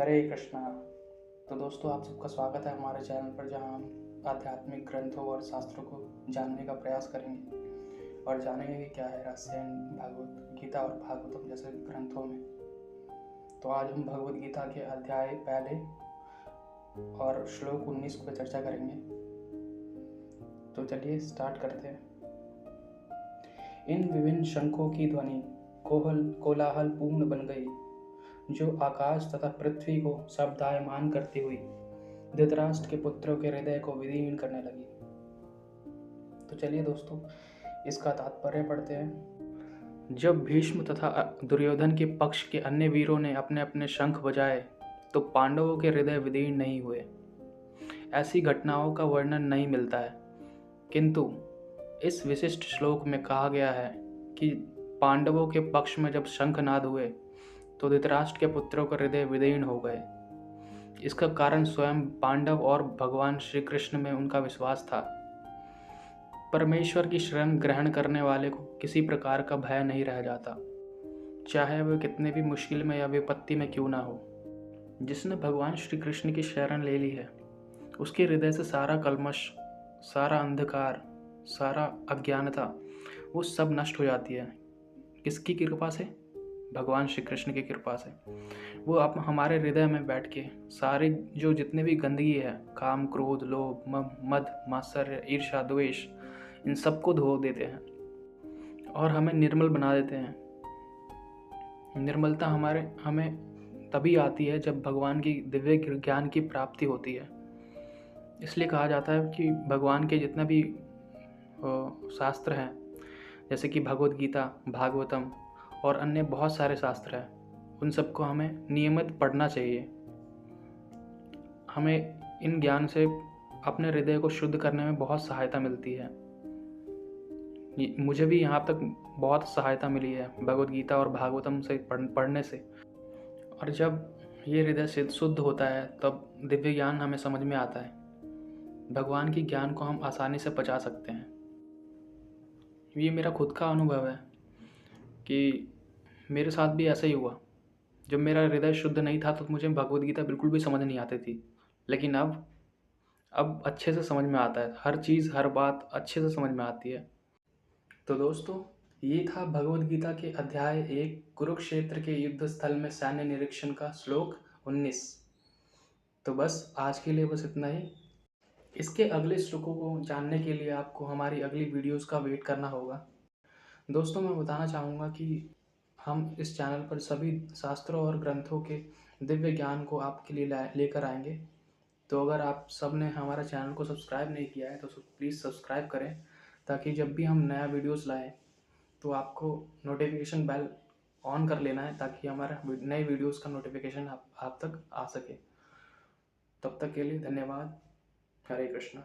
हरे कृष्णा। तो दोस्तों, आप सबका स्वागत है हमारे चैनल पर, जहां हम आध्यात्मिक ग्रंथों और शास्त्रों को जानने का प्रयास करेंगे और जानेंगे कि क्या है रहस्य भगवत गीता और भागवतम जैसे ग्रंथों में। तो आज हम भगवत गीता के अध्याय पहले और श्लोक 19 पर चर्चा करेंगे। तो चलिए स्टार्ट करते हैं। इन विभिन्न शंखों की ध्वनि कोलाहल पूर्ण बन गई, जो आकाश तथा पृथ्वी को शब्दायमान करती हुई धृतराष्ट्र के पुत्रों के हृदय को विदीर्ण करने लगी। तो चलिए दोस्तों, इसका तात्पर्य पढ़ते हैं। जब भीष्म तथा दुर्योधन के पक्ष के अन्य वीरों ने अपने अपने शंख बजाए, तो पांडवों के हृदय विदीर्ण नहीं हुए। ऐसी घटनाओं का वर्णन नहीं मिलता है, किंतु इस विशिष्ट श्लोक में कहा गया है कि पांडवों के पक्ष में जब शंखनाद हुए तो धृतराष्ट्र के पुत्रों के हृदय विदीर्ण हो गए। इसका कारण स्वयं पांडव और भगवान श्री कृष्ण में उनका विश्वास था। परमेश्वर की शरण ग्रहण करने वाले को किसी प्रकार का भय नहीं रह जाता, चाहे वह कितने भी मुश्किल में या विपत्ति में क्यों ना हो। जिसने भगवान श्री कृष्ण की शरण ले ली है, उसके हृदय से सारा कल्मश, सारा अंधकार, सारा अज्ञानता, वो सब नष्ट हो जाती है। किसकी कृपा से? भगवान श्री कृष्ण की कृपा से। वो आप हमारे हृदय में बैठ के सारे जो जितने भी गंदगी है, काम, क्रोध, लोभ, मद, मात्सर्य, ईर्ष्या, द्वेष, इन सबको धो देते हैं और हमें निर्मल बना देते हैं। निर्मलता हमें तभी आती है जब भगवान की दिव्य ज्ञान की प्राप्ति होती है। इसलिए कहा जाता है कि भगवान के जितना भी शास्त्र हैं, जैसे कि भगवत गीता, भागवतम और अन्य बहुत सारे शास्त्र हैं, उन सबको हमें नियमित पढ़ना चाहिए। हमें इन ज्ञान से अपने हृदय को शुद्ध करने में बहुत सहायता मिलती है। मुझे भी यहाँ तक बहुत सहायता मिली है भगवत गीता और भागवतम से पढ़ने से। और जब ये हृदय से शुद्ध होता है, तब दिव्य ज्ञान हमें समझ में आता है। भगवान की ज्ञान को हम आसानी से पचा सकते हैं। ये मेरा खुद का अनुभव है कि मेरे साथ भी ऐसा ही हुआ। जब मेरा हृदय शुद्ध नहीं था तो मुझे भगवत गीता बिल्कुल भी समझ नहीं आती थी, लेकिन अब अच्छे से समझ में आता है। हर चीज़, हर बात अच्छे से समझ में आती है। तो दोस्तों, ये था भगवत गीता के अध्याय 1 कुरुक्षेत्र के युद्ध स्थल में सैन्य निरीक्षण का श्लोक 19। तो बस आज के लिए बस इतना ही। इसके अगले श्लोकों को जानने के लिए आपको हमारी अगली वीडियोस का वेट करना होगा। दोस्तों, मैं बताना चाहूँगा कि हम इस चैनल पर सभी शास्त्रों और ग्रंथों के दिव्य ज्ञान को आपके लिए लेकर आएंगे। तो अगर आप सब ने हमारा चैनल को सब्सक्राइब नहीं किया है तो प्लीज़ सब्सक्राइब करें, ताकि जब भी हम नया वीडियोस लाएं तो आपको नोटिफिकेशन बेल ऑन कर लेना है, ताकि हमारा नए वीडियोस का नोटिफिकेशन आप तक आ सके। तब तक के लिए धन्यवाद। हरे कृष्णा।